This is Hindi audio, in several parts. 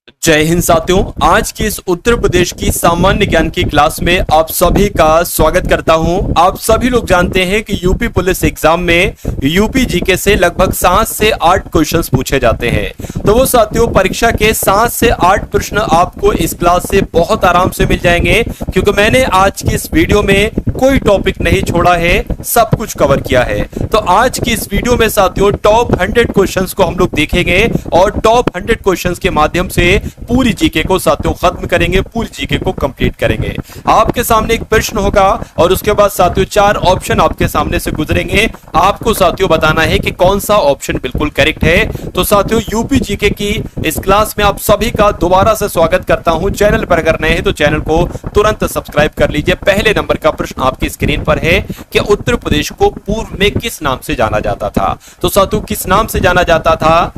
जय हिंद साथियों। आज की इस उत्तर प्रदेश की सामान्य ज्ञान की क्लास में आप सभी का स्वागत करता हूं। आप सभी लोग जानते हैं कि यूपी पुलिस एग्जाम में यूपी जीके से लगभग 7 से 8 क्वेश्चंस पूछे जाते हैं। तो वो साथियों, परीक्षा के 7 से 8 प्रश्न आपको इस क्लास से बहुत आराम से मिल जाएंगे, क्योंकि मैंने आज की इस वीडियो में कोई टॉपिक नहीं छोड़ा है, सब कुछ कवर किया है। तो आज की इस वीडियो में साथियों टॉप 100 क्वेश्चंस को हम लोग देखेंगे और टॉप 100 क्वेश्चंस के माध्यम से पूरी जीके को साथियों खत्म करेंगे, पूरी जीके को कंप्लीट करेंगे। आपके सामने एक प्रश्न होगा और उसके बाद साथियों 4 ऑप्शन आपके सामने से गुजरेंगे। आपको साथियों बताना है कि कौन सा ऑप्शन बिल्कुल करेक्ट है। तो साथियों यूपी जीके की इस क्लास में आप सभी का दोबारा से स्वागत करता हूं। चैनल पर अगर नए हैं तो चैनल को तुरंत सब्सक्राइब कर लीजिए। पहले नंबर का प्रश्न आपकी स्क्रीन पर है कि उत्तर प्रदेश को पूर्व में किस नाम से जाना जाता था। तो साथियों किस नाम से जाना जाता था?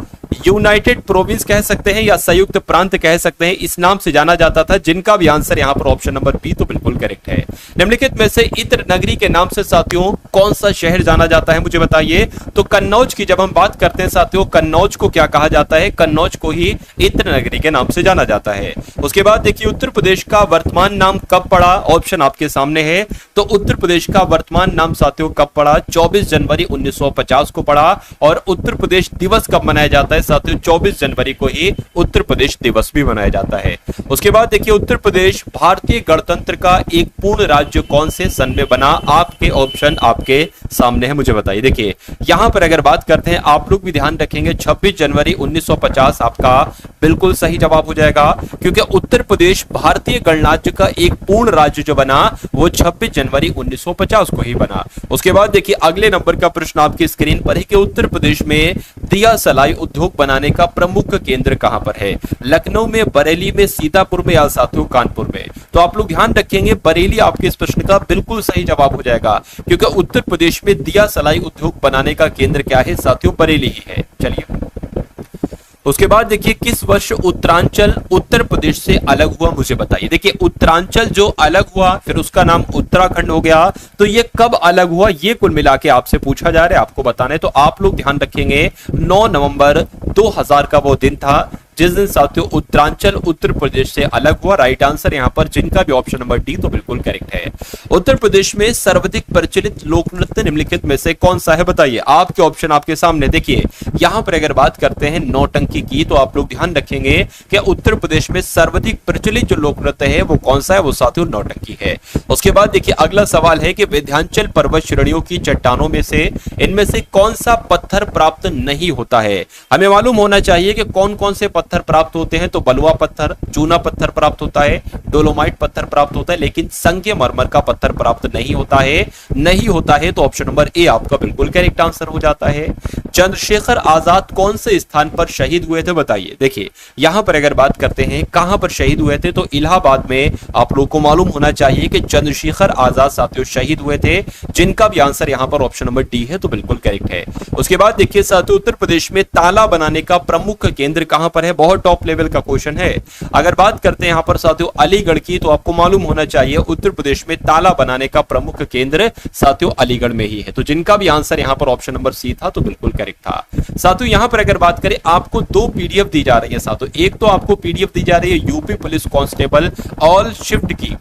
यूनाइटेड प्रोविंस कह सकते हैं या संयुक्त प्रांत कह सकते हैं, इस नाम से जाना जाता था। जिनका भी आंसर यहां पर ऑप्शन नंबर बी तो बिल्कुल करेक्ट है। निम्नलिखित में से इत्र नगरी के नाम से साथियों कौन सा शहर जाना जाता है, मुझे बताइए। तो कन्नौज की जब हम बात करते हैं साथियों, कन्नौज को क्या कहा जाता है? कन्नौज को ही इत्र नगरी के नाम से जाना जाता है। उसके बाद देखिए उत्तर प्रदेश का वर्तमान नाम कब पड़ा? ऑप्शन आपके सामने है। तो उत्तर प्रदेश का वर्तमान नाम साथियों कब पड़ा? 24 जनवरी 1950 को पड़ा। और उत्तर प्रदेश दिवस कब मनाया जाता है साथियों? 24 जनवरी को ही उत्तर प्रदेश दिवस भी मनाया जाता है। उसके बाद देखिए उत्तर प्रदेश भारतीय गणतंत्र का एक पूर्ण राज्य कौन से सन में बना? आपके ऑप्शन आपके सामने है, मुझे बताइए। देखिए यहां पर अगर बात करते हैं, आप लोग भी ध्यान रखेंगे, 26 जनवरी 1950 आपका बिल्कुल सही जवाब हो जाएगा, क्योंकि उत्तर प्रदेश भारतीय गणराज्य का एक पूर्ण राज्य जो बना वो 26 जनवरी 1950 को ही बना। उसके बाद देखिए अगले नंबर का प्रश्न आपकी स्क्रीन पर है कि उत्तर प्रदेश में दिया सलाई उद्योग बनाने का प्रमुख केंद्र कहां पर है? लखनऊ में, बरेली में, सीतापुर में या साथियों कानपुर में? तो आप लोग ध्यान रखेंगे, बरेली आपके इस प्रश्न का बिल्कुल सही जवाब हो जाएगा, क्योंकि उत्तर प्रदेश में दिया सलाई उद्योग बनाने का केंद्र क्या है साथियों? बरेली ही है। चलिए उसके बाद देखिए किस वर्ष उत्तरांचल उत्तर प्रदेश से अलग हुआ, मुझे बताइए। देखिए उत्तरांचल जो अलग हुआ फिर उसका नाम उत्तराखंड हो गया, तो ये कब अलग हुआ ये कुल मिला के आपसे पूछा जा रहा है, आपको बताना है। तो आप लोग ध्यान रखेंगे 9 नवंबर 2000 का वो दिन था जिस दिन साथियों उत्तरांचल उत्तर प्रदेश से अलग हुआ। राइट आंसर यहां पर जिनका भी ऑप्शन नंबर डी तो बिल्कुल करेक्ट है। उत्तर प्रदेश में सर्वाधिक प्रचलित लोक नृत्य निम्नलिखित में से कौन सा है, बताइए। आपके ऑप्शन आपके सामने। देखिए यहां पर अगर बात करते हैं नौटंकी की, तो आप लोग ध्यान रखेंगे कि उत्तर प्रदेश में सर्वाधिक प्रचलित जो लोक नृत्य है वो कौन सा है? वो साथियों नौटंकी है। उसके बाद देखिए अगला सवाल है कि विंध्याचल पर्वत श्रेणियों की चट्टानों में से इनमें से कौन सा पत्थर प्राप्त नहीं होता है? हमें मालूम होना चाहिए कि कौन कौन से पत्थर प्राप्त होते हैं। तो बलुआ पत्थर, चूना पत्थर प्राप्त होता है, डोलोमाइट पत्थर प्राप्त होता है, लेकिन संगमरमर का पत्थर प्राप्त नहीं होता है। नहीं होता है तो ऑप्शन नंबर ए आपका बिल्कुल करेक्ट आंसर हो जाता है। चंद्रशेखर आजाद कौन से स्थान पर शहीद हुए थे, बताइए। देखिए यहां पर अगर बात करते हैं कहां पर शहीद हुए थे, तो इलाहाबाद में। आप लोग को मालूम होना चाहिए कि चंद्रशेखर आजाद साथियों शहीद हुए थे। जिनका भी आंसर यहां पर ऑप्शन नंबर डी है तो बिल्कुल करेक्ट है। उसके बाद देखिए साथियों उत्तर प्रदेश में ताला बनाने का प्रमुख केंद्र कहां पर है? बहुत टॉप लेवल का क्वेश्चन है। अगर बात करते हैं यहां पर साथियों अलीगढ़ की, तो आपको मालूम होना चाहिए उत्तर प्रदेश में ताला बनाने का प्रमुख केंद्र साथियों अलीगढ़ में ही है। तो जिनका भी आंसर यहां पर ऑप्शन नंबर सी था तो बिल्कुल करेक्ट था। साथियों यहां पर अगर बात करें, आपको 2 पीडीएफ दी जा रही है साथियों। एक तो आपको पीडीएफ दी जा रही है UP police constable all shift की,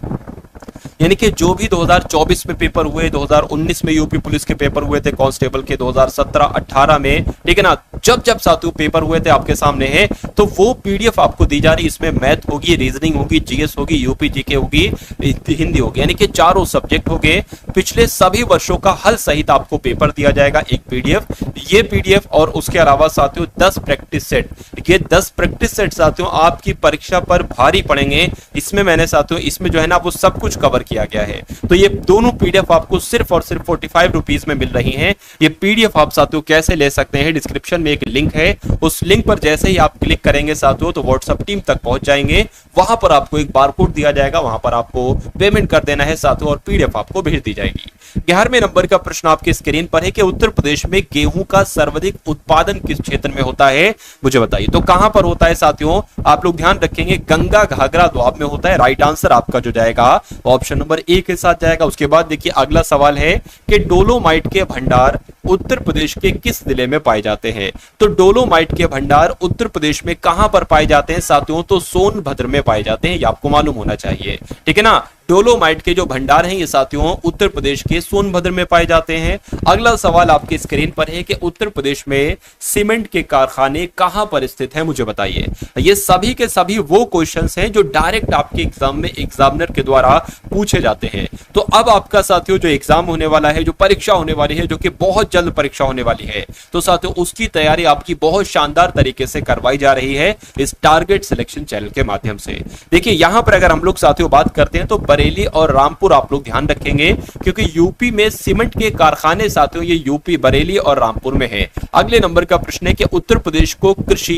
यानी कि जो भी 2024 में पेपर हुए, 2019 में यूपी पुलिस के पेपर हुए थे कांस्टेबल के, 2017-18 में, ठीक है ना, जब जब साथियों पेपर हुए थे आपके सामने है, तो वो पीडीएफ आपको दी जा रही है। इसमें मैथ होगी, रीजनिंग होगी, जीएस होगी, यूपी जीके होगी, हिंदी होगी, यानी कि चारों सब्जेक्ट हो गए। पिछले सभी वर्षों का हल सहित आपको पेपर दिया जाएगा एक पीडीएफ। ये पीडीएफ और उसके अलावा साथियों 10 प्रैक्टिस सेट, ये 10 प्रैक्टिस सेट साथियों आपकी परीक्षा पर भारी पड़ेंगे। इसमें मैंने साथियों इसमें जो है ना वो सब कुछ कवर किया गया है। तो ये दोनों पीडीएफ आपको सिर्फ और सिर्फ 45 रुपीज में मिल रही हैं। ये पीडीएफ आप साथियों कैसे ले सकते हैं, डिस्क्रिप्शन में एक लिंक है, उस लिंक पर जैसे ही आप क्लिक करेंगे साथियों तो व्हाट्सएप टीम तक पहुंच जाएंगे। वहां पर आपको एक बारकोड दिया जाएगा, वहां पर आपको पेमेंट कर देना है साथियों और पीडीएफ आपको भेज दी जाएगी। 11वें नंबर का प्रश्न आपके स्क्रीन पर है कि उत्तर प्रदेश में गेहूं का का सर्वाधिक उत्पादन किस क्षेत्र में होता है, मुझे बताइए। तो कहां पर होता है साथियों, आप लोग ध्यान रखेंगे गंगा घाघरा दोआब में होता है। राइट आंसर आपका जो जाएगा वो ऑप्शन नंबर ए के साथ जाएगा। उसके बाद देखिए अगला सवाल है कि डोलोमाइट के भंडार उत्तर प्रदेश के किस जिले में पाए जाते हैं। तो डोलोमाइट के भंडार उत्तर प्रदेश में कहां पर पाए जाते हैं साथियों, तो सोनभद्र में पाए जाते हैं, ये आपको मालूम होना चाहिए, ठीक है ना। डोलोमाइट के जो भंडार हैं ये साथियों उत्तर प्रदेश के सोनभद्र में पाए जाते हैं। अगला सवाल आपके स्क्रीन पर है कि उत्तर प्रदेश में सीमेंट के कारखाने कहां पर स्थित हैं, मुझे बताइए। ये सभी के सभी वो क्वेश्चंस हैं जो डायरेक्ट आपके एग्जाम में एग्जामिनर के द्वारा पूछे जाते हैं। तो अब आपका साथियों जो एग्जाम होने वाला है, जो परीक्षा होने वाली है, जो कि बहुत जल्द परीक्षा होने वाली है, तो साथियों उसकी तैयारी आपकी बहुत शानदार तरीके से करवाई जा रही है इस टारगेट सिलेक्शन चैनल के माध्यम से। देखिए यहां पर अगर हम लोग साथियों बात करते हैं तो बरेली और रामपुर आप लोग ध्यान रखेंगे, क्योंकि यूपी में सीमेंट के कारखाने साथियों ये यूपी बरेली और रामपुर में है। अगले नंबर का प्रश्न है कि उत्तर प्रदेश को कृषि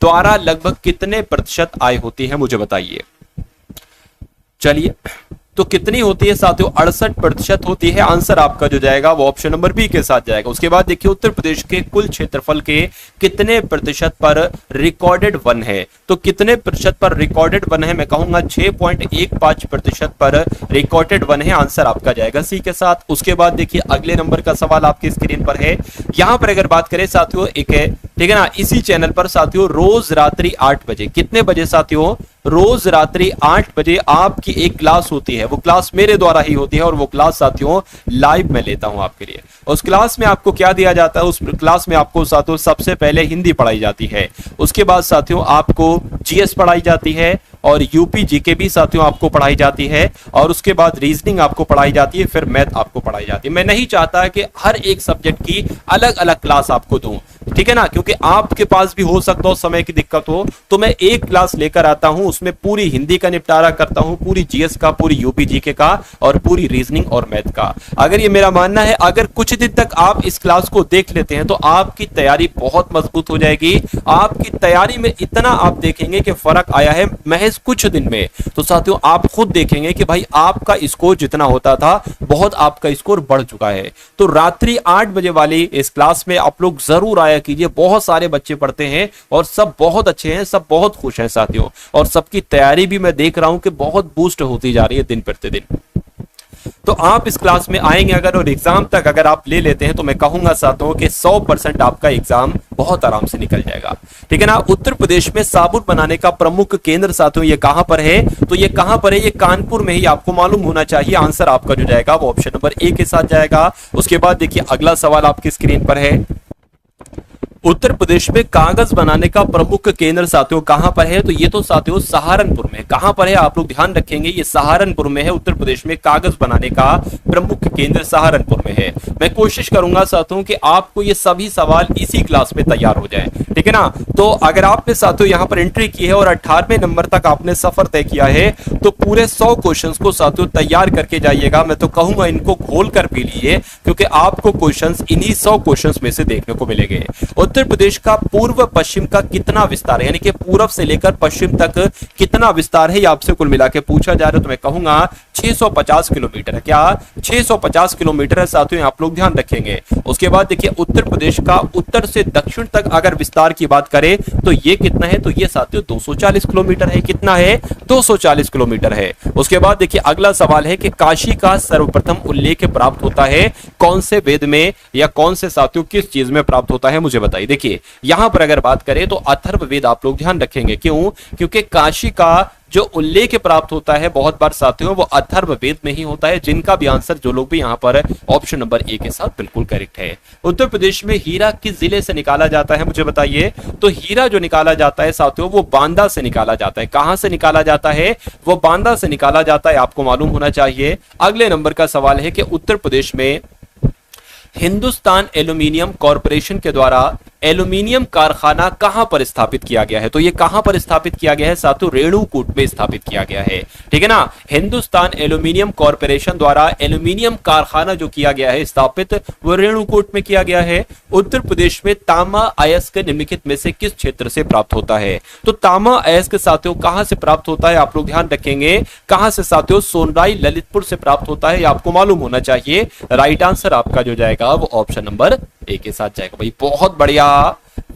द्वारा लगभग कितने प्रतिशत आय होती है, मुझे बताइए। चलिए तो कितनी होती है साथियों, 68% होती है। आंसर आपका जो जाएगा वो ऑप्शन नंबर बी के साथ जाएगा। उसके बाद देखिए उत्तर प्रदेश के कुल क्षेत्रफल के कितने प्रतिशत पर रिकॉर्डेड वन है, तो कितने प्रतिशत पर रिकॉर्डेड वन है, मैं कहूंगा 6.15% पर रिकॉर्डेड वन है। आंसर आपका जाएगा सी के साथ। उसके बाद देखिए अगले नंबर का सवाल आपकी स्क्रीन पर है। यहां पर अगर बात करें साथियों एक है, ठीक है ना, इसी चैनल पर साथियों रोज रात्रि 8 बजे, कितने बजे साथियों, रोज रात्रि 8 बजे आपकी एक क्लास होती है। वो क्लास मेरे द्वारा ही होती है और वो क्लास साथियों लाइव में लेता हूं आपके लिए। उस क्लास में आपको क्या दिया जाता है, उस क्लास में आपको साथियों सबसे पहले हिंदी पढ़ाई जाती है, उसके बाद साथियों आपको जीएस पढ़ाई जाती है और यूपी जीके भी साथियों आपको पढ़ाई जाती है, और उसके बाद रीजनिंग आपको पढ़ाई जाती है, फिर मैथ आपको पढ़ाई जाती है। मैं नहीं चाहता कि हर एक सब्जेक्ट की अलग अलग क्लास आपको दूं, ठीक है ना, क्योंकि आपके पास भी हो सकता हो समय की दिक्कत हो, तो मैं एक क्लास लेकर आता हूं, उसमें पूरी हिंदी का निपटारा करता हूं, पूरी जीएस का, पूरी यूपी जीके का और पूरी रीजनिंग और मैथ का। अगर ये मेरा मानना है, अगर कुछ दिन तक आप इस क्लास को देख लेते हैं तो आपकी तैयारी बहुत मजबूत हो जाएगी। आपकी तैयारी में इतना आप देखेंगे कि फर्क आया है महज कुछ दिन में। तो साथियों आप खुद देखेंगे कि भाई आपका स्कोर जितना होता था बहुत आपका स्कोर बढ़ चुका है। तो रात्रि 8 बजे वाली इस क्लास में आप लोग जरूर आया कीजिए। बहुत सारे बच्चे पढ़ते हैं और सब बहुत अच्छे हैं, सब बहुत खुश हैं साथियों, और सबकी तैयारी भी मैं देख रहा हूं कि बहुत बूस्ट होती जा रही है दिन प्रतिदिन। तो आप इस क्लास में आएंगे अगर और एग्जाम तक अगर आप ले लेते हैं तो मैं कहूंगा साथियों कि 100% आपका एग्जाम बहुत आराम से निकल जाएगा, ठीक है ना। उत्तर प्रदेश में साबुन बनाने का प्रमुख केंद्र साथियों ये कहां पर है, तो ये कहां पर है, ये कानपुर में ही आपको मालूम होना चाहिए। आंसर आपका जो जाएगा वो ऑप्शन नंबर ए के साथ जाएगा। उसके बाद देखिए अगला सवाल आपकी स्क्रीन पर है। उत्तर प्रदेश में कागज बनाने का प्रमुख केंद्र साथियों कहां पर है, तो ये तो साथियों सहारनपुर में। कहां पर है आप लोग ध्यान रखेंगे, ये सहारनपुर में है। उत्तर प्रदेश में कागज बनाने का प्रमुख केंद्र सहारनपुर में है। मैं कोशिश करूंगा साथियों कि आपको ये सभी सवाल इसी क्लास में तैयार हो जाए, ठीक है ना। तो अगर आपने साथियों यहां पर एंट्री की है और 18वें नंबर तक आपने सफर तय किया है तो पूरे 100 क्वेश्चंस को साथियों तैयार करके जाइएगा। मैं तो कहूंगा इनको खोल कर पी लीजिए, क्योंकि आपको क्वेश्चंस इन्हीं 100 क्वेश्चंस में से देखने को मिलेंगे। उत्तर प्रदेश का पूर्व पश्चिम का कितना विस्तार है, यानी कि पूर्व से लेकर पश्चिम तक कितना विस्तार है, ये आपसे कुल मिला के पूछा जा रहा है। तो मैं कहूंगा 650 किलोमीटर है। क्या 650 किलोमीटर है साथियों, आप लोग ध्यान रखेंगे। उसके बाद देखिए उत्तर प्रदेश का उत्तर से दक्षिण तक अगर विस्तार की बात करें तो ये कितना है, तो ये साथियों 240 किलोमीटर है। कितना है, 240 किलोमीटर है। उसके बाद देखिए अगला सवाल है कि काशी का सर्वप्रथम उल्लेख प्राप्त होता है कौन से वेद में, या कौन से साथियों किस चीज में प्राप्त होता है, मुझे बताइए। देखिए यहां पर अगर बात करें तो अथर्ववेद आप लोग ध्यान रखेंगे। क्यों, क्योंकि काशी का जो उल्लेख प्राप्त होता है बहुत बार साथियों वो अथर्ववेद में ही होता है। जिनका भी आंसर जो लोग भी यहां पर ऑप्शन नंबर ए के साथ बिल्कुल करेक्ट है। उत्तर प्रदेश में हीरा किस जिले से निकाला जाता है, मुझे बताइए। तो हीरा जो निकाला जाता है साथियों वो बांदा से निकाला जाता है। कहां से निकाला जाता है, वो बांदा से निकाला जाता है, आपको मालूम होना चाहिए। अगले नंबर का सवाल है कि उत्तर प्रदेश में हिंदुस्तान एल्यूमिनियम कॉरपोरेशन के द्वारा एल्यूमिनियम कारखाना कहां पर स्थापित किया गया है? तो ये कहां पर स्थापित किया गया है साथियों? रेणुकूट में स्थापित किया गया है, ठीक है ना। हिंदुस्तान एल्यूमिनियम कॉर्पोरेशन द्वारा एल्यूमिनियम कारखाना जो किया गया है स्थापित, वो रेणुकूट में किया गया है। उत्तर प्रदेश में तांबा अयस्क निम्नलिखित में से किस क्षेत्र से प्राप्त होता है? तो तांबा अयस्क साथियों कहां से प्राप्त होता है? आप लोग ध्यान रखेंगे, कहां से साथियों? सोनराई ललितपुर से प्राप्त होता है, आपको मालूम होना चाहिए। राइट आंसर आपका जो जाएगा वो ऑप्शन नंबर ए के साथ जाएगा भाई। बहुत बढ़िया,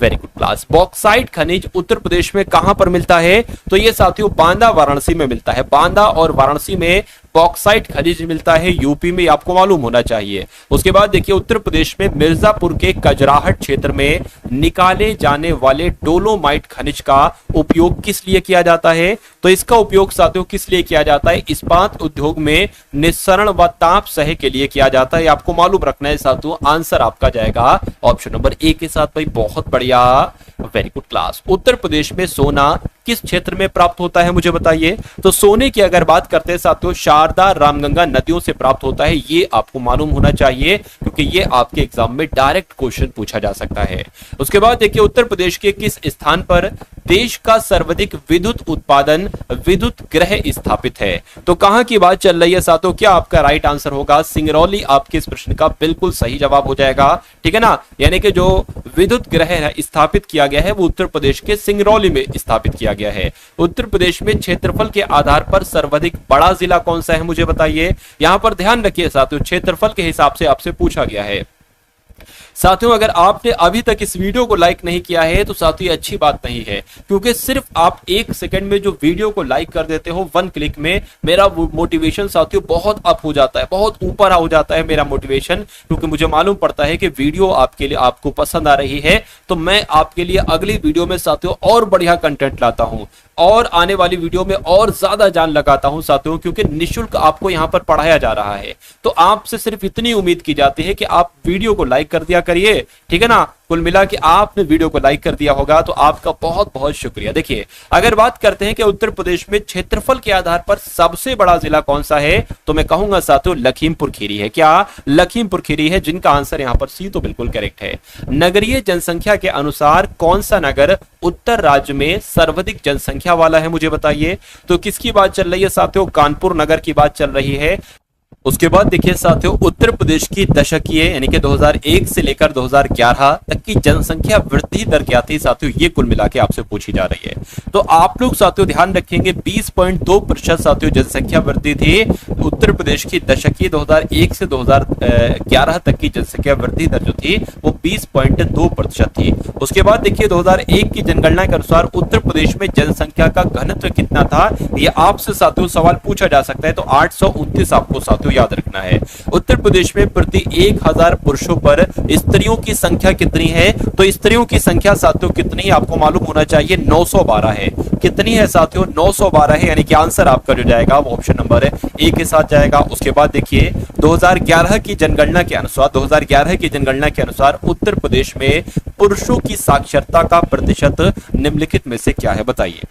वेरी गुड क्लास। बॉक्साइट खनिज उत्तर प्रदेश में कहां पर मिलता है? तो ये साथियों बांदा वाराणसी में मिलता है। बांदा और वाराणसी में बॉक्साइट खनिज मिलता है, यूपी में, आपको मालूम होना चाहिए। उसके बाद देखिए उत्तर प्रदेश में मिर्जापुर के कजराहट क्षेत्र में निकाले जाने वाले डोलोमाइट खनिज का उपयोग किस लिए किया जाता है? तो इसका उपयोग साथियों किस लिए किया जाता है? इस्पात उद्योग में निस्सरण व ताप सहे के लिए किया जाता है, आपको मालूम रखना है साथियों। आंसर आपका जाएगा ऑप्शन नंबर ए के साथ भाई। बहुत बढ़िया, very good class. Uttar Pradesh में सोना किस क्षेत्र में प्राप्त होता है मुझे बताइए? तो सोने की अगर बात करते हैं साथियों, शारदा रामगंगा नदियों से प्राप्त होता है, ये आपको मालूम होना चाहिए क्योंकि ये आपके एग्जाम में डायरेक्ट क्वेश्चन पूछा जा सकता है। उसके बाद देखिए उत्तर प्रदेश के किस स्थान पर देश का सर्वाधिक विद्युत उत्पादन विद्युत ग्रह स्थापित है? तो कहां की बात चल रही है साथियों? क्या आपका राइट आंसर होगा? सिंगरौली आपके इस प्रश्न का बिल्कुल सही जवाब हो जाएगा, ठीक है ना। यानी कि जो विद्युत ग्रह स्थापित किया गया है वो उत्तर प्रदेश के सिंगरौली में स्थापित किया गया है। उत्तर प्रदेश में क्षेत्रफल के आधार पर सर्वाधिक बड़ा जिला कौन सा है मुझे बताइए? यहां पर ध्यान रखिए साथियों, क्षेत्रफल के हिसाब से आपसे पूछा गया है। साथियों अगर आपने अभी तक इस वीडियो को लाइक नहीं किया है तो साथियों अच्छी बात नहीं है, क्योंकि सिर्फ आप 1 सेकंड में जो वीडियो को लाइक कर देते हो 1 क्लिक में, मेरा मोटिवेशन साथियों बहुत अप हो जाता है, बहुत ऊपर हो जाता है मेरा मोटिवेशन, क्योंकि मुझे मालूम पड़ता है कि वीडियो आपके लिए आपको पसंद आ रही है, तो मैं आपके लिए अगली वीडियो में साथियों और बढ़िया कंटेंट लाता हूं और आने वाली वीडियो में और ज्यादा जान लगाता हूं साथियों, क्योंकि निःशुल्क आपको यहां पर पढ़ाया जा रहा है। तो आपसे सिर्फ इतनी उम्मीद की जाती है कि आप वीडियो को लाइक कर दिया करिए, ठीक है ना। कुल मिला के आपने वीडियो को लाइक कर दिया होगा तो आपका बहुत बहुत शुक्रिया। देखिए अगर बात करते हैं कि उत्तर प्रदेश में क्षेत्रफल के आधार पर सबसे बड़ा जिला कौन सा है, तो मैं कहूंगा साथियों लखीमपुर खीरी है। क्या लखीमपुर खीरी है, जिनका आंसर यहां पर सी तो बिल्कुल करेक्ट है। नगरीय जनसंख्या के अनुसार कौन सा नगर उत्तर राज्य में सर्वाधिक जनसंख्या वाला है मुझे बताइए? तो किसकी बात चल रही है साथियों? कानपुर नगर की बात चल रही है। उसके बाद देखिए साथियों उत्तर प्रदेश की दशकीय यानी कि 2001 से लेकर 2011 तक की जनसंख्या वृद्धि दर क्या थी साथियों, ये कुल मिला के आपसे पूछी जा रही है। तो आप लोग साथियों ध्यान रखेंगे 20.2% साथियों जनसंख्या वृद्धि थी उत्तर प्रदेश की दशकीय 2001 से 2011 तक की जनसंख्या वृद्धि दर जो थी वो 20.2% थी। उसके बाद देखिए 2001 की जनगणना के अनुसार उत्तर प्रदेश में जनसंख्या का घनत्व कितना था, ये आपसे साथियों सवाल पूछा जा सकता है। तो 829 आपको साथियों याद रखना है। उत्तर प्रदेश में प्रति 1000 पुरुषों पर स्त्रियों की संख्या कितनी है? तो स्त्रियों की संख्या साथियों कितनी आपको मालूम होना चाहिए? 912 है। कितनी है साथियों? 912 है, यानी कि आंसर आपका जो जाएगा वो ऑप्शन नंबर ए के साथ जाएगा। उसके बाद देखिए 2011 की जनगणना के अनुसार उत्तर प्रदेश में पुरुषों की साक्षरता का प्रतिशत निम्नलिखित में से क्या है बताइए?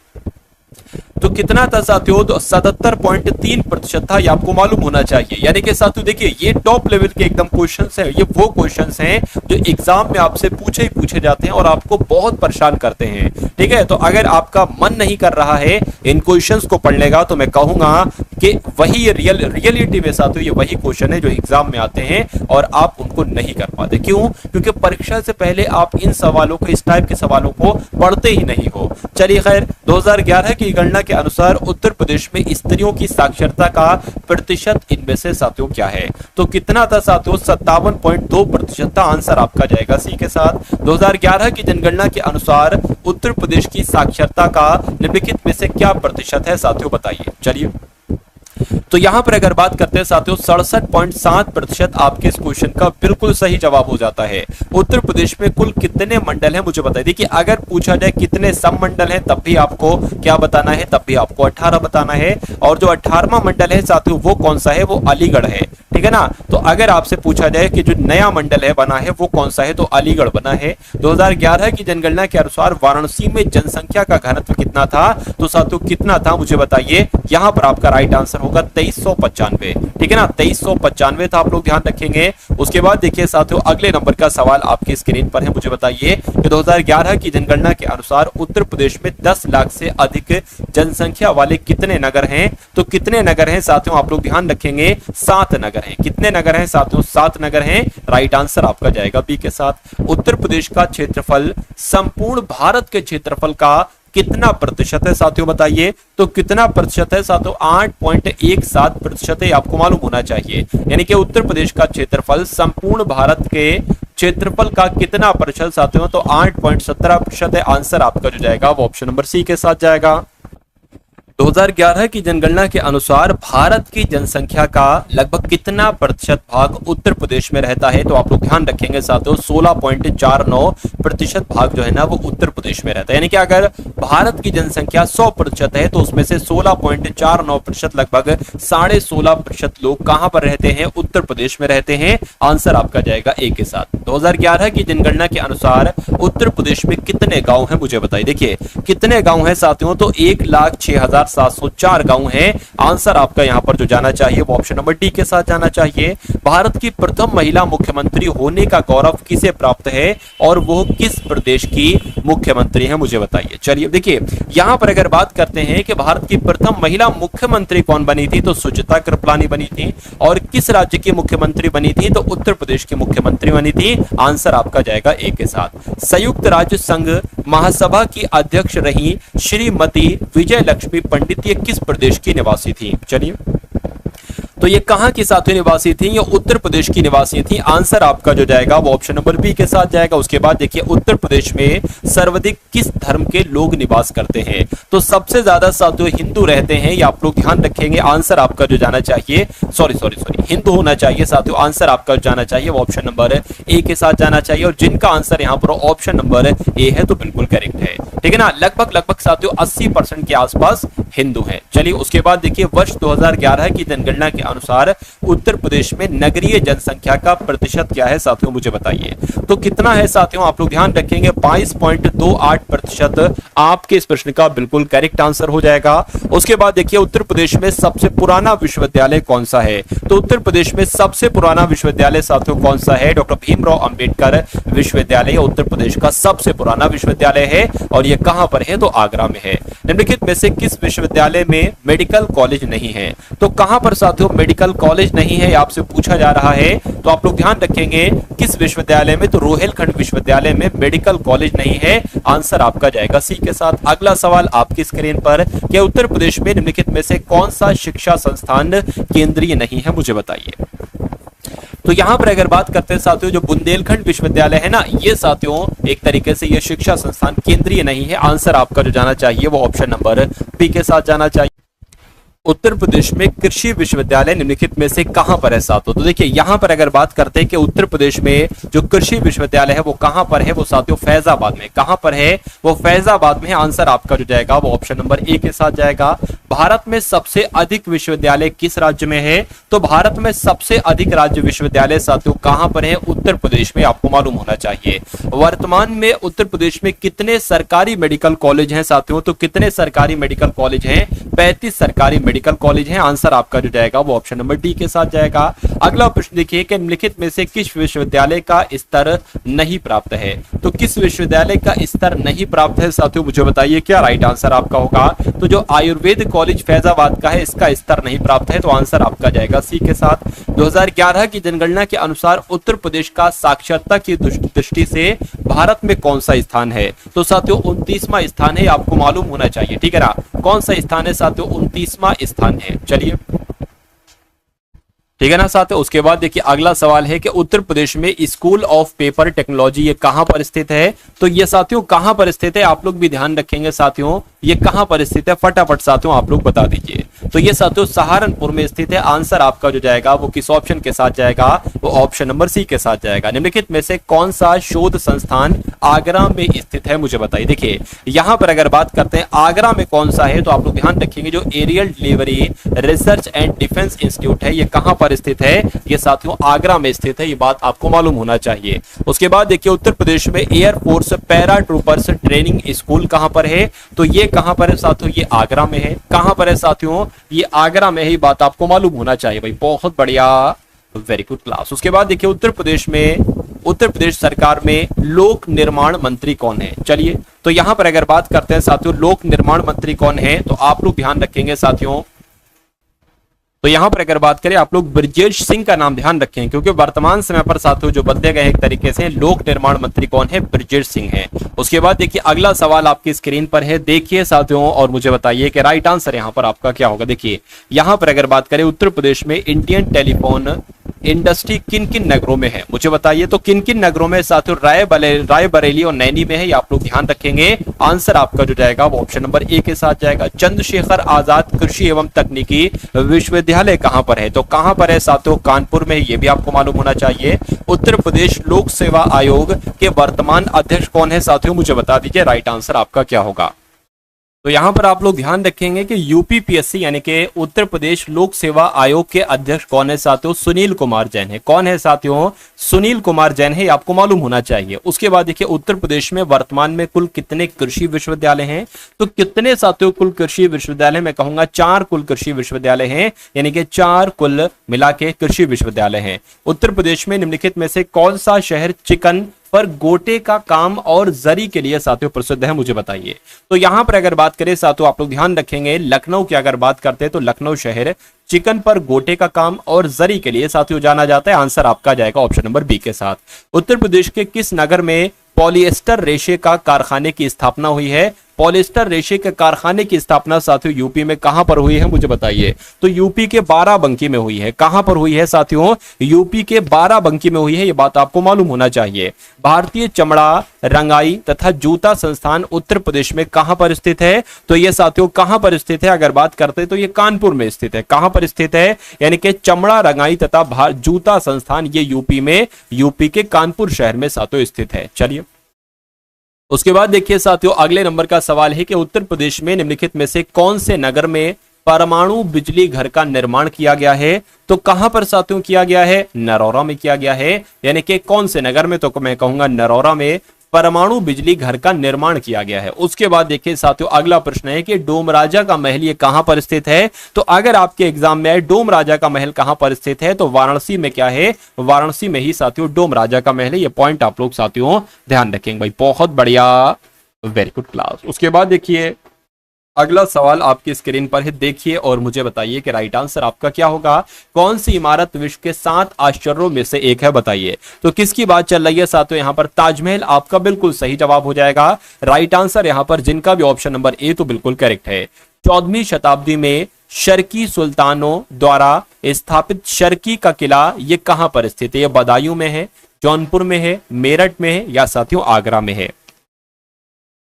तो कितना था साथियों? 77.3% था, ये आपको मालूम होना चाहिए। यानी कि साथियों देखिए ये टॉप लेवल के एकदम क्वेश्चंस हैं, ये वो क्वेश्चंस हैं जो एग्जाम में आपसे पूछे जाते हैं और आपको बहुत परेशान करते हैं, ठीक है। तो अगर आपका मन नहीं कर रहा है इन क्वेश्चंस को पढ़ने का, तो मैं कहूंगा कि वही रियलिटी में साथियों ये वही क्वेश्चन है जो एग्जाम में आते हैं और आप उनको नहीं कर पाते। क्यों? क्योंकि परीक्षा से पहले आप इन सवालों को, इस टाइप के सवालों को पढ़ते ही नहीं हो। चलिए खैर, 2011 की गणना के अनुसार उत्तर प्रदेश में स्त्रियों की साक्षरता का प्रतिशत इनमें से साथियों क्या है? तो कितना था साथियों? 57.2% था। आंसर आपका जाएगा सी के साथ। 2011 की जनगणना के अनुसार उत्तर प्रदेश की साक्षरता का निम्नलिखित में से क्या प्रतिशत है साथियों बताइए? चलिए तो यहां पर अगर बात करते हैं साथियों 67.7% आपके इस क्वेश्चन का बिल्कुल सही जवाब हो जाता है। उत्तर प्रदेश में कुल कितने मंडल हैं मुझे बताइए। देखिए अगर पूछा जाए कितने सम मंडल हैं तब भी आपको क्या बताना है? तब भी आपको 18 बताना है। और जो 18वां मंडल है साथियों वो कौन सा है? वो अलीगढ़ है, ठीक है ना। तो अगर आपसे पूछा जाए कि जो नया मंडल है बना है वो कौन सा है, तो अलीगढ़ बना है। 2011 की जनगणना के अनुसार वाराणसी में जनसंख्या का घनत्व कितना था? तो साथियों कितना था मुझे बताइए? यहां पर आपका राइट आंसर होगा 2395, ठीक है ना, 2395 था, आप लोग ध्यान रखेंगे। उसके बाद देखिए साथियों अगले नंबर का सवाल आपकी स्क्रीन पर है, मुझे बताइए कि 2011 की जनगणना के अनुसार उत्तर प्रदेश में 10 लाख से अधिक जनसंख्या वाले कितने नगर हैं? तो कितने नगर हैं साथियों, आप लोग ध्यान रखेंगे 7 नगर हैं। कितने नगर हैं साथियों? 7 नगर हैं। राइट आंसर आपका जाएगा बी के साथ। उत्तर प्रदेश का क्षेत्रफल संपूर्ण भारत के क्षेत्रफल का कितना प्रतिशत है साथियों, बताइए। तो कितना प्रतिशत है साथियों? 8.17% है, आपको मालूम होना चाहिए। यानी कि उत्तर प्रदेश का क्षेत्रफल संपूर्ण भारत के क्षेत्रफल का कितना प्रतिशत साथियों? तो 8.17% है। आंसर आपका जो जाएगा वो ऑप्शन नंबर सी के साथ जाएगा। 2011 की जनगणना के अनुसार भारत की जनसंख्या का लगभग कितना प्रतिशत भाग उत्तर प्रदेश में रहता है? तो आप लोग ध्यान रखेंगे साथियों 16.49% भाग जो है ना वो उत्तर प्रदेश में रहता है। यानी कि अगर भारत की जनसंख्या 100% है तो उसमें से 16.49% लगभग 16.5% लोग कहां पर रहते हैं? उत्तर प्रदेश में रहते हैं। आंसर आपका जाएगा ए के साथ। 2011 की जनगणना के अनुसार उत्तर प्रदेश में कितने गांव हैं, मुझे बताइए। देखिए कितने गांव हैं साथियों? तो 1,06,704 गांव हैं। आंसर आपका यहां पर जो जाना चाहिए वो ऑप्शन नंबर डी के साथ जाना चाहिए। भारत की प्रथम महिला मुख्यमंत्री होने का गौरव किसे प्राप्त है और वो किस प्रदेश की मुख्यमंत्री है, मुझे बताइए। चलिए देखिए यहां पर अगर बात करते हैं कि भारत की प्रथम महिला मुख्यमंत्री कौन बनी थी, तो सुचित्रा कृपलानी बनी थी। और किस राज्य की मुख्यमंत्री बनी थी? तो उत्तर प्रदेश की मुख्यमंत्री बनी थी। आंसर आपका जाएगा ए के साथ। संयुक्त राज्य संघ महासभा की अध्यक्ष रही श्रीमती विजय लक्ष्मी पंडित ये किस प्रदेश की निवासी थी? चलिए तो ये कहां की साथियों निवासी थी? ये उत्तर प्रदेश की निवासी थी। आंसर आपका जो जाएगा वो ऑप्शन नंबर बी के साथ जाएगा। उसके बाद देखिए उत्तर प्रदेश में सर्वाधिक किस धर्म के लोग निवास करते हैं? तो सबसे ज्यादा साथियों हिंदू रहते हैं, ये आप लोग ध्यान रखेंगे। आंसर आपका जो जाना चाहिए सॉरी हिंदू होना चाहिए साथियों। आंसर आपका जाना चाहिए वो ऑप्शन नंबर ए के साथ जाना चाहिए। और जिनका आंसर यहाँ पर ऑप्शन नंबर ए है तो बिल्कुल करेक्ट है, ठीक है ना। लगभग साथियों 80% के आसपास हिंदू हैं। चलिए उसके बाद देखिए वर्ष 2011 की जनगणना के अनुसार उत्तर प्रदेश में नगरीय जनसंख्या का प्रतिशत क्या है साथियों, मुझे बताइए। तो कितना है साथियों, आप लोग ध्यान रखेंगे 22.28% आपके इस प्रश्न का बिल्कुल करेक्ट आंसर हो जाएगा। उसके बाद देखिए उत्तर प्रदेश में सबसे पुराना विश्वविद्यालय कौन सा है? तो उत्तर प्रदेश में सबसे पुराना विश्वविद्यालय साथियों कौन सा है? डॉक्टर भीमराव अंबेडकर विश्वविद्यालय उत्तर प्रदेश का सबसे पुराना विश्वविद्यालय है। और यह कहां पर है? तो आगरा में है। निम्नलिखित में से किस विश्वविद्यालय में मेडिकल कॉलेज नहीं है? तो कहां पर साथियों मेडिकल कॉलेज नहीं है, आपसे पूछा जा रहा है। तो आप लोग ध्यान रखेंगे किस विश्वविद्यालय में? तो रोहिलखंड विश्वविद्यालय में मेडिकल कॉलेज नहीं है। आंसर आपका जाएगा सी के साथ। अगला सवाल आपकी स्क्रीन पर कि उत्तर प्रदेश में निम्नलिखित में से कौन सा शिक्षा संस्थान केंद्रीय नहीं है, मुझे बताइए। तो यहां पर अगर बात करते हैं साथियों जो बुंदेलखंड विश्वविद्यालय है ना, ये साथियों एक तरीके से ये शिक्षा संस्थान केंद्रीय नहीं है। आंसर आपका जो जाना चाहिए वो ऑप्शन नंबर बी के साथ जाना चाहिए। उत्तर प्रदेश में कृषि विश्वविद्यालय निम्नलिखित में से कहां पर है साथियों? तो देखिए यहां पर अगर बात करते हैं कि उत्तर प्रदेश में जो कृषि विश्वविद्यालय है वो कहां पर है, वो साथियों फैजाबाद में। कहां पर है? वो फैजाबाद में है। आंसर आपका जो जाएगा वो ऑप्शन नंबर ए के साथ जाएगा। भारत में सबसे अधिक विश्वविद्यालय किस राज्य में है? तो भारत में सबसे अधिक राज्य विश्वविद्यालय साथियों कहां पर है? उत्तर प्रदेश में, आपको मालूम होना चाहिए। वर्तमान में उत्तर प्रदेश में कितने सरकारी मेडिकल कॉलेज हैं साथियों? तो कितने सरकारी मेडिकल कॉलेज हैं? 35 सरकारी मेडिकल कॉलेज हैं। आंसर आपका जो जाएगा वो ऑप्शन नंबर डी के साथ जाएगा। अगला प्रश्न देखिए कि निम्नलिखित में से किस विश्वविद्यालय का स्तर नहीं प्राप्त है? तो किस विश्वविद्यालय का स्तर नहीं प्राप्त है साथियों, मुझे बताइए। क्या राइट आंसर आपका होगा? तो जो आयुर्वेद कॉलेज फैजाबाद का है इसका स्तर नहीं प्राप्त है। तो आंसर आपका जाएगा सी के साथ। 2011 की जनगणना के अनुसार उत्तर प्रदेश का साक्षरता की दृष्टि से भारत में कौन सा स्थान है? तो साथियों 29वां स्थान है, आपको मालूम होना चाहिए, ठीक है ना। कौन सा स्थान है साथियों? 29वां स्थान है। चलिए ठीक है ना साथियों। उसके बाद देखिए अगला सवाल है कि उत्तर प्रदेश में स्कूल ऑफ पेपर टेक्नोलॉजी ये कहां पर स्थित है? तो ये साथियों कहां पर स्थित है, आप लोग भी ध्यान रखेंगे साथियों। ये कहां पर स्थित है फटाफट साथियों आप लोग बता दीजिए। तो ये साथियों सहारनपुर में स्थित है। आंसर आपका जो जाएगा वो किस ऑप्शन के साथ जाएगा? वो ऑप्शन नंबर सी के साथ जाएगा। निम्नलिखित में से कौन सा शोध संस्थान आगरा में स्थित है, मुझे बताइए। देखिए यहां पर अगर बात करते हैं आगरा में कौन सा है, तो आप लोग ध्यान रखेंगे जो aerial delivery research and defence institute है ये कहां पर स्थित है? ये साथियों आगरा में स्थित है। ये बात आपको मालूम होना चाहिए। उसके बाद देखिए उत्तर प्रदेश में air force para troopers training school कहां पर है? तो ये कहां पर है साथियों? ये आगरा में है। कहां पर है साथियों? ये आगरा में है, ये बात आपको मालूम होना चाहिए भाई। बहुत बढ़िया, वेरी गुड क्लास। उसके बाद देखिए उत्तर प्रदेश सरकार में लोक निर्माण मंत्री कौन है। चलिए तो यहां पर अगर बात करते हैं साथियों लोक निर्माण मंत्री कौन है, तो आप लोग ध्यान रखेंगे साथियों, तो यहां पर अगर बात करें आप लोग ब्रजेश सिंह का नाम ध्यान रखें, क्योंकि वर्तमान समय पर साथियों जो बदले गए एक तरीके से लोक निर्माण मंत्री कौन है, ब्रजेश सिंह है। उसके बाद देखिए अगला सवाल आपकी स्क्रीन पर है, देखिए साथियों और मुझे बताइए कि राइट आंसर यहां पर आपका क्या होगा। देखिए यहां पर अगर बात करें उत्तर प्रदेश में इंडियन टेलीफोन इंडस्ट्री किन किन नगरों में है, मुझे बताइए। तो किन किन नगरों में साथियों, रायबरेली और नैनी में है, ये आप लोग ध्यान रखेंगे। आंसर आपका जो जाएगा वो ऑप्शन नंबर ए के साथ जाएगा। चंद्रशेखर आजाद कृषि एवं तकनीकी विश्वविद्यालय कहां पर है, तो कहां पर है साथियों, कानपुर में, ये भी आपको मालूम होना चाहिए। उत्तर प्रदेश लोक सेवा आयोग के वर्तमान अध्यक्ष कौन है साथियों, मुझे बता दीजिए, राइट आंसर आपका क्या होगा। तो यहां पर आप लोग ध्यान रखेंगे कि यूपीपीएससी यानी कि उत्तर प्रदेश लोक सेवा आयोग के अध्यक्ष कौन है साथियों, सुनील कुमार जैन है। कौन है साथियों, सुनील कुमार जैन है, आपको मालूम होना चाहिए। उसके बाद देखिए उत्तर प्रदेश में वर्तमान में कुल कितने कृषि विश्वविद्यालय हैं, तो कितने साथियों कुल कृषि विश्वविद्यालय, मैं कहूंगा 4 कुल कृषि विश्वविद्यालय हैं, यानी कि 4 कुल मिला के कृषि विश्वविद्यालय हैं। उत्तर प्रदेश में निम्नलिखित में से कौन सा शहर चिकन पर गोटे का काम और जरी के लिए साथियों प्रसिद्ध है, मुझे बताइए। तो यहां पर अगर बात करें साथियों आप लोग ध्यान रखेंगे, लखनऊ की अगर बात करते हैं तो लखनऊ शहर चिकन पर गोटे का काम और जरी के लिए साथियों जाना जाता है। आंसर आपका जाएगा ऑप्शन नंबर बी के साथ। उत्तर प्रदेश के किस नगर में पॉलिएस्टर रेशे का कारखाने की स्थापना हुई है, पॉलिएस्टर रेशे के कारखाने की स्थापना साथियों यूपी में कहां पर हुई है, मुझे बताइए। तो यूपी के बाराबंकी में हुई है। कहां पर हुई है साथियों, यूपी के बाराबंकी में हुई है, ये बात आपको मालूम होना चाहिए। भारतीय चमड़ा रंगाई तथा जूता संस्थान उत्तर प्रदेश में कहां पर स्थित है, तो ये साथियों कहां पर स्थित है, अगर बात करते हैं तो ये कानपुर में स्थित है। कहां पर स्थित है, यानी कि चमड़ा रंगाई तथा जूता संस्थान ये यूपी में, यूपी के कानपुर शहर में साथियों स्थित है। चलिए उसके बाद देखिए साथियों अगले नंबर का सवाल है कि उत्तर प्रदेश में निम्नलिखित में से कौन से नगर में परमाणु बिजली घर का निर्माण किया गया है, तो कहां पर साथियों किया गया है, नरौरा में किया गया है। यानी कि कौन से नगर में, तो मैं कहूंगा नरौरा में परमाणु बिजली घर का निर्माण किया गया है। उसके बाद देखिए साथियों अगला प्रश्न है कि डोम राजा का महल ये कहां पर स्थित है, तो अगर आपके एग्जाम में डोम राजा का महल कहां पर स्थित है, तो वाराणसी में क्या है, वाराणसी में ही साथियों डोम राजा का महल है। ये पॉइंट आप लोग साथियों ध्यान रखेंगे भाई। बहुत बढ़िया, वेरी गुड क्लास। उसके बाद देखिए अगला सवाल आपकी स्क्रीन पर है, देखिए और मुझे बताइए कि राइट आंसर आपका क्या होगा। कौन सी इमारत विश्व के 7 आश्चर्यों में से एक है, बताइए। तो किसकी बात चल रही है साथियों, यहां पर ताजमहल आपका बिल्कुल सही जवाब हो जाएगा। राइट आंसर यहां पर जिनका भी ऑप्शन नंबर ए तो बिल्कुल करेक्ट है। 14वीं शताब्दी में शर्की सुल्तानों द्वारा स्थापित शर्की का किला ये कहां पर स्थित है, ये बदायूं में है, जौनपुर में है, मेरठ में है, या साथियों आगरा में है।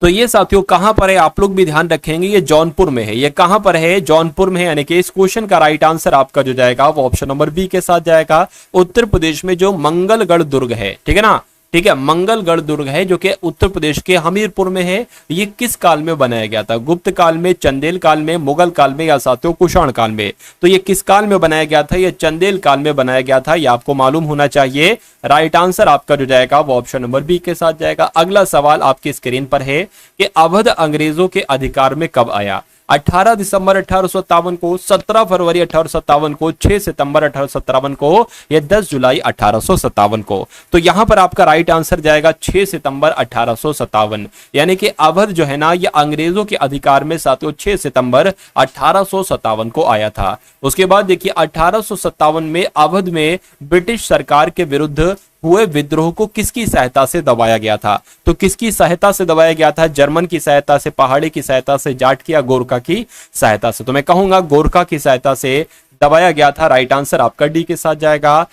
तो ये साथियों कहां पर है, आप लोग भी ध्यान रखेंगे, ये जौनपुर में है। ये कहां पर है, जौनपुर में है। यानी कि इस क्वेश्चन का राइट आंसर आपका जो जाएगा वो ऑप्शन नंबर बी के साथ जाएगा। उत्तर प्रदेश में जो मंगलगढ़ दुर्ग है, ठीक है ना, ठीक है, मंगलगढ़ दुर्ग है जो कि उत्तर प्रदेश के हमीरपुर में है। ये किस काल में बनाया गया था, गुप्त काल में, चंदेल काल में, मुगल काल में, या साथियों कुषाण काल में। तो ये किस काल में बनाया गया था, ये चंदेल काल में बनाया गया था, ये आपको मालूम होना चाहिए। राइट आंसर आपका जो जाएगा वो ऑप्शन नंबर बी के साथ जाएगा। अगला सवाल आपकी स्क्रीन पर है कि अवध अंग्रेजों के अधिकार में कब आया, 18 दिसंबर 1857 को, 17 फरवरी 1857 को, 6 सितंबर 1857 को, या 10 जुलाई 1857 को। तो यहां पर आपका राइट आंसर जाएगा 6 सितंबर 1857। यानी कि अवध जो है ना ये अंग्रेजों के अधिकार में साथियों 6 सितंबर 1857 को आया था। उसके बाद देखिए 1857 में अवध में ब्रिटिश सरकार के विरुद्ध हुए विद्रोह को किसकी सहायता से दबाया गया था, तो किसकी सहायता से दबाया गया था, जर्मन की सहायता से, पहाड़ी की सहायता से, जाट की या गोरखा की सहायता से। तो मैं कहूंगा गोरखा की सहायता से दबाया गया था। राइट आंसर आपका डी के साथ जाएगा।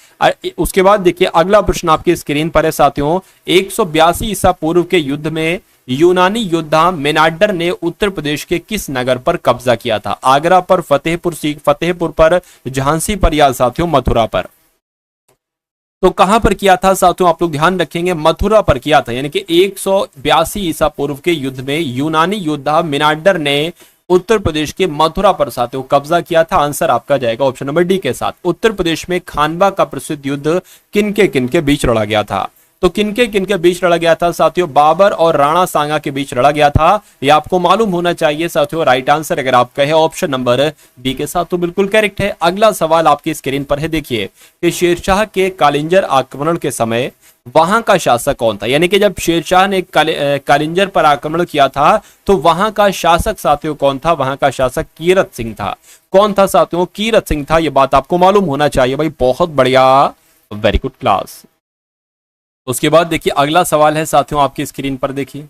उसके बाद देखिए अगला प्रश्न आपकी स्क्रीन पर है साथियों, 182 ईसा पूर्व के युद्ध में यूनानी योद्धा मेनाडर ने उत्तर प्रदेश के किस नगर पर कब्जा किया था, आगरा पर, फतेहपुर पर, झांसी पर, या साथियों मथुरा पर। तो कहां पर किया था साथियों, आप लोग ध्यान रखेंगे, मथुरा पर किया था। यानी कि 182 ईसा पूर्व के युद्ध में यूनानी योद्धा मेनाडर ने उत्तर प्रदेश के मथुरा पर साथियों कब्जा किया था। आंसर आपका जाएगा ऑप्शन नंबर डी के साथ। उत्तर प्रदेश में खानवा का प्रसिद्ध युद्ध किन के बीच लड़ा गया था, तो किनके किनके बीच लड़ा गया था साथियों? बाबर और राणा सांगा के बीच लड़ा गया था। ये आपको मालूम होना चाहिए साथियों। राइट आंसर अगर आपका है ऑप्शन नंबर बी के साथ तो बिल्कुल करेक्ट है। अगला सवाल आपकी स्क्रीन पर है, देखिए कि शेरशाह के कालिंजर आक्रमण के समय वहां का शासक कौन था? यानी कि जब शेरशाह ने कालिंजर पर आक्रमण किया था तो वहां का शासक साथियों कौन था? वहां का शासक कीरत सिंह था। कौन था साथियों? कीरत सिंह था। यह बात आपको मालूम होना चाहिए भाई। बहुत बढ़िया, वेरी गुड क्लास। उसके बाद देखिए अगला सवाल है साथियों आपकी स्क्रीन पर, देखिए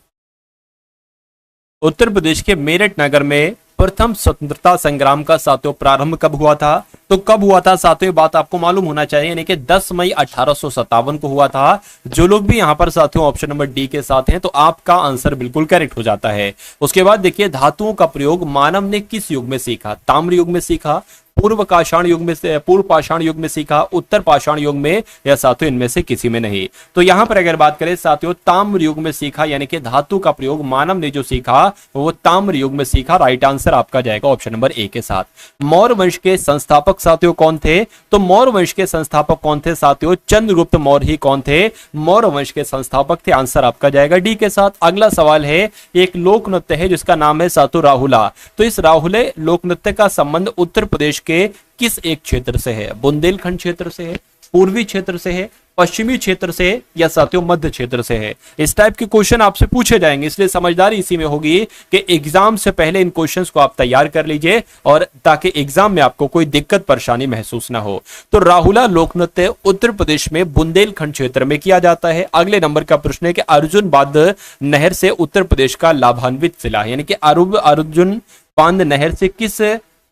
उत्तर प्रदेश के मेरठ नगर में प्रथम स्वतंत्रता संग्राम का साथियों प्रारंभ कब हुआ था? तो कब हुआ था साथियों? बात आपको मालूम होना चाहिए, यानी कि 10 मई 1857 को हुआ था। जो लोग भी यहां पर साथियों ऑप्शन नंबर डी के साथ हैं तो आपका आंसर बिल्कुल करेक्ट हो जाता है। उसके बाद देखिए धातुओं का प्रयोग मानव ने किस युग में सीखा? ताम्र युग में सीखा, पूर्व पाषाण युग में से, पूर्व पाषाण युग में सीखा, उत्तर पाषाण युग में, या साथियों इनमें से किसी में नहीं। तो यहां पर अगर बात करें साथियों ताम्र युग में सीखा, यानी कि धातु का प्रयोग मानव ने जो सीखा वो ताम्र युग में सीखा। राइट आंसर आपका जाएगा ऑप्शन नंबर ए के साथ। मौर्य वंश के संस्थापक साथियों कौन थे? तो मौर्य वंश के संस्थापक कौन थे साथियों? चंद्रगुप्त मौर्य ही कौन थे? मौर्य वंश के संस्थापक थे। आंसर आपका जाएगा डी के साथ। अगला सवाल है, एक लोक नृत्य है जिसका नाम है साथियों राहुला। तो इस राहुले लोक नृत्य का संबंध उत्तर प्रदेश के किस एक क्षेत्र से है? बुंदेलखंड क्षेत्र से है, पूर्वी क्षेत्र से है, पश्चिमी क्षेत्र से, या साथियों मध्य क्षेत्र से है? इस टाइप के क्वेश्चन आपसे पूछे जाएंगे, इसलिए समझदारी इसी में होगी कि एग्जाम से पहले इन क्वेश्चंस को आप तैयार कर लीजिए और ताकि एग्जाम में आपको कोई दिक्कत परेशानी महसूस ना हो। तो राहुला लोक नृत्य उत्तर प्रदेश में बुंदेलखंड क्षेत्र में किया जाता है। अगले नंबर का प्रश्न है कि अर्जुन बांध नहर से उत्तर प्रदेश का लाभान्वित जिला, यानी कि अर्जुन बांध नहर से किस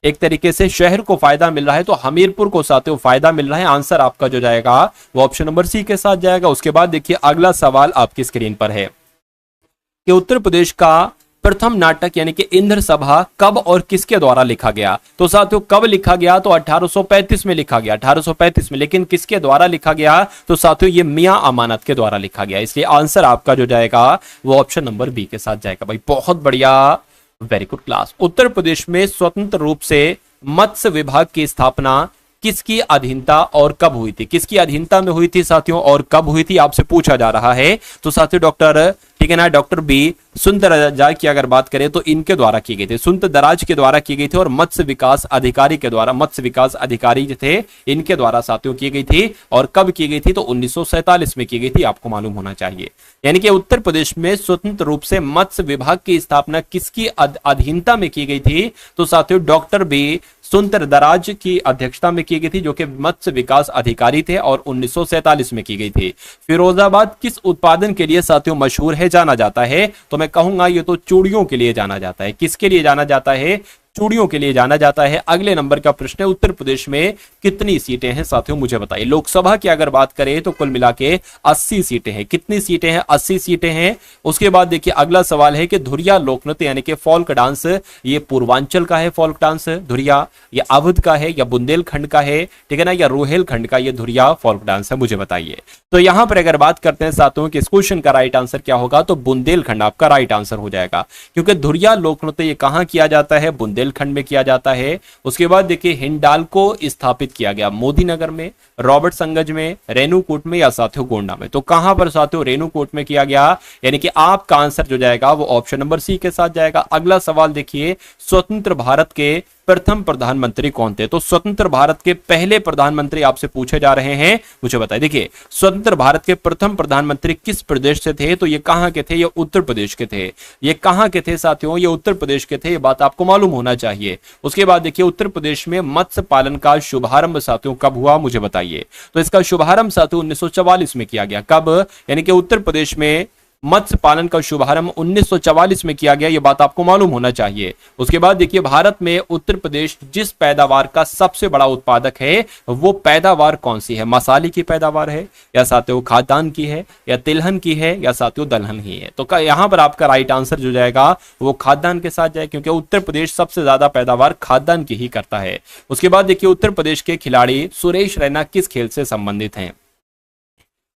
एक तरीके से शहर को फायदा मिल रहा है? तो हमीरपुर को साथियों फायदा मिल रहा है। आंसर आपका जो जाएगा वो ऑप्शन नंबर सी के साथ जाएगा। उसके बाद देखिए अगला सवाल आपकी स्क्रीन पर है कि उत्तर प्रदेश का प्रथम नाटक यानी कि इंद्र सभा कब और किसके द्वारा लिखा गया? तो साथियों कब लिखा गया? तो 1835 में लिखा गया, 1835 में। लेकिन किसके द्वारा लिखा गया? तो साथियों ये मियां अमानत के द्वारा लिखा गया। इसलिए आंसर आपका जो जाएगा वो ऑप्शन नंबर बी के साथ जाएगा भाई। बहुत बढ़िया, very good class. Uttar Pradesh में स्वतंत्र रूप से मत्स्य विभाग की स्थापना किसकी अधीनता और कब हुई थी? किसकी अधीनता में हुई थी साथियों और कब हुई थी आपसे पूछा जा रहा है। तो साथियों डॉक्टर, ठीक है ना, डॉक्टर बी सुंदरराज की अगर बात करें तो इनके द्वारा की गई थी, सुंदरराज के द्वारा की गई थी, और मत्स्य विकास अधिकारी के द्वारा, मत्स्य विकास अधिकारी जो थे इनके द्वारा साथियों की गई थी। और कब की गई थी? तो 1947 में की गई थी, आपको मालूम होना चाहिए। यानी कि उत्तर प्रदेश में स्वतंत्र रूप से मत्स्य विभाग की स्थापना किसकी अधीनता में की गई थी? तो साथियों डॉक्टर बी सुंदरराज की अध्यक्षता में की गई थी, जो कि मत्स्य विकास अधिकारी थे, और 1947 में की गई थी। फिरोजाबाद किस उत्पादन के लिए साथियों मशहूर है, जाना जाता है? तो मैं कहूंगा ये तो चूड़ियों के लिए जाना जाता है। किसके लिए जाना जाता है? चूड़ियों के लिए जाना जाता है। अगले नंबर का प्रश्न है, उत्तर प्रदेश में कितनी सीटें हैं साथियों मुझे बताइए। लोकसभा की अगर बात करें तो कुल मिला के 80 सीटें हैं। कितनी सीटें हैं? 80 सीटें हैं। उसके बाद देखिए अगला सवाल है कि धुरिया लोक नृत्य यानी कि फोल्क डांस, ये पूर्वांचल का है फोल्क डांस धुरिया, या अवध का है, या बुंदेलखंड का है, ठीक है ना, या रोहेलखंड का ये धुरिया फोल्क डांस है, मुझे बताइए। तो यहां पर अगर बात करते हैं साथियों कि इस क्वेश्चन का राइट आंसर क्या होगा, तो बुंदेलखंड आपका राइट आंसर हो जाएगा, क्योंकि धुरिया लोक नृत्य ये कहां किया जाता है? बुंदेलखंड में किया जाता है। उसके बाद देखिए हिंडाल्को स्थापित किया गया मोदी नगर में, रॉबर्टसगंज में, रेणुकूट में, या साथियों गोंडा में। तो कहां पर साथियों? रेणुकूट में किया गया। यानी कि आपका आंसर जो जाएगा वो ऑप्शन नंबर सी के साथ जाएगा। अगला सवाल देखिए, स्वतंत्र भारत के प्रथम प्रधानमंत्री कौन थे? तो स्वतंत्र भारत के पहले प्रधानमंत्री आपसे पूछे जा रहे हैं, मुझे बताइए। देखिए स्वतंत्र भारत के प्रथम प्रधानमंत्री किस प्रदेश से थे? तो ये कहां के थे? ये उत्तर प्रदेश के थे। ये कहां के थे साथियों? ये उत्तर प्रदेश के थे। ये बात आपको मालूम होना चाहिए। उसके बाद देखिए उत्तर प्रदेश में मत्स्य पालन का शुभारंभ साथियों कब हुआ, मुझे बताइए। तो इसका शुभारंभ साथियों 1944 में किया गया। कब? यानी कि उत्तर प्रदेश में मत्स्य पालन का शुभारंभ 1944 में किया गया। यह बात आपको मालूम होना चाहिए। उसके बाद देखिए भारत में उत्तर प्रदेश जिस पैदावार का सबसे बड़ा उत्पादक है वो पैदावार कौन सी है? मसाले की पैदावार है, या साथियों खाद्यान्न की है, या तिलहन की है, या साथियों दलहन ही है? तो यहां पर आपका राइट आंसर जो जाएगा वो खाद्यान्न के साथ जाए, क्योंकि उत्तर प्रदेश सबसे ज्यादा पैदावार खाद्यान्न की ही करता है। उसके बाद देखिए उत्तर प्रदेश के खिलाड़ी सुरेश रैना किस खेल से संबंधित हैं?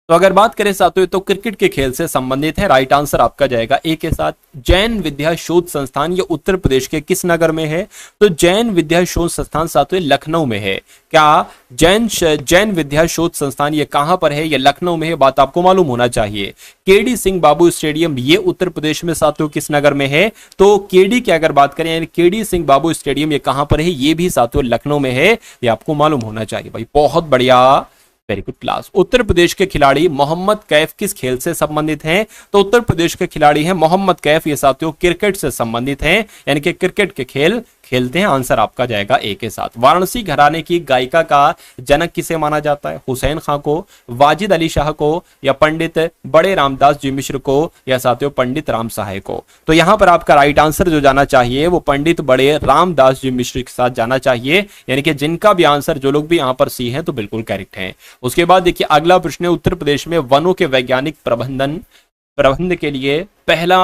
तो अगर बात करें साथियों तो क्रिकेट के खेल से संबंधित है। राइट आंसर आपका जाएगा ए के साथ। जैन विद्या शोध संस्थान ये उत्तर प्रदेश के किस नगर में है? तो जैन विद्या शोध संस्थान साथियों लखनऊ में है। क्या जैन विद्या शोध संस्थान ये कहां पर है? ये लखनऊ में है, बात आपको मालूम होना चाहिए। केडी सिंह बाबू स्टेडियम ये उत्तर प्रदेश में साथियों किस नगर में है? तो केडी की अगर बात करें यानी केडी सिंह बाबू स्टेडियम ये कहां पर है? ये भी साथियों लखनऊ में है, ये आपको मालूम होना चाहिए भाई। बहुत बढ़िया, very good class. Uttar Pradesh के खिलाड़ी मोहम्मद कैफ किस खेल से संबंधित हैं? तो उत्तर प्रदेश के खिलाड़ी हैं मोहम्मद कैफ, ये साथियों क्रिकेट से संबंधित हैं, यानी कि क्रिकेट के खेल खेलते हैं। आंसर आपका जाएगा ए के साथ। वाराणसी घराने की गायिका का जनक किसे माना जाता है? हुसैन खां को, वाजिद अली शाह को, या पंडित बड़े रामदास जी मिश्र को, या साथियों पंडित राम सहाय को? तो यहां पर आपका राइट आंसर जो जाना चाहिए वो पंडित बड़े रामदास जी मिश्र के साथ जाना चाहिए, यानी कि जिनका भी आंसर जो लोग भी यहां पर सी हैं तो बिल्कुल करेक्ट है। उसके बाद देखिए अगला प्रश्न है, उत्तर प्रदेश में वनों के वैज्ञानिक प्रबंधन के लिए पहला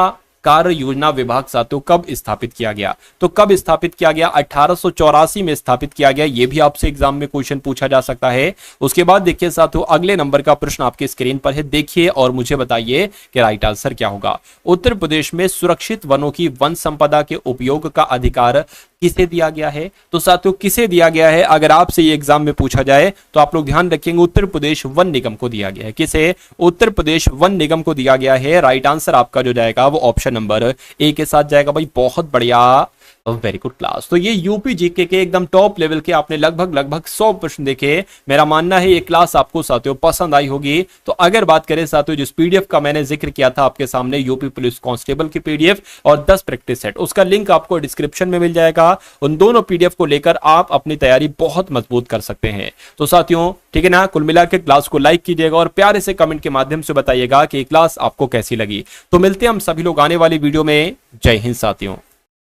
कार्य योजना विभाग साथियों कब स्थापित किया गया? तो कब स्थापित किया गया? 1884 में स्थापित किया गया। यह भी आपसे एग्जाम में क्वेश्चन पूछा जा सकता है। उसके बाद देखिए साथियों अगले नंबर का प्रश्न आपके स्क्रीन पर है, देखिए और मुझे बताइए कि राइट आंसर क्या होगा। उत्तर प्रदेश में सुरक्षित वनों की वन संपदा के उपयोग का अधिकार किसे दिया गया है? तो साथियों किसे दिया गया है अगर आपसे ये एग्जाम में पूछा जाए तो आप लोग ध्यान रखेंगे उत्तर प्रदेश वन निगम को दिया गया है। किसे? उत्तर प्रदेश वन निगम को दिया गया है। राइट आंसर आपका जो जाएगा वो ऑप्शन नंबर ए के साथ जाएगा भाई। बहुत बढ़िया, वेरी गुड क्लास। तो ये यूपी जीके के एकदम टॉप लेवल के आपने लगभग 100 प्रश्न देखे। मेरा मानना है ये क्लास आपको साथियों पसंद आई होगी। तो अगर बात करें साथियों जिस पीडीएफ का मैंने जिक्र किया था आपके सामने, यूपी पुलिस कांस्टेबल की पीडीएफ और 10 प्रैक्टिस सेट, उसका लिंक आपको डिस्क्रिप्शन में मिल जाएगा। उन दोनों पीडीएफ को लेकर आप अपनी तैयारी बहुत मजबूत कर सकते हैं। तो साथियों ठीक है ना, कुल मिला के क्लास को लाइक कीजिएगा और प्यारे से कमेंट के माध्यम से बताइएगा कि क्लास आपको कैसी लगी। तो मिलते हैं हम सभी लोग आने वाली वीडियो में। जय हिंद साथियों।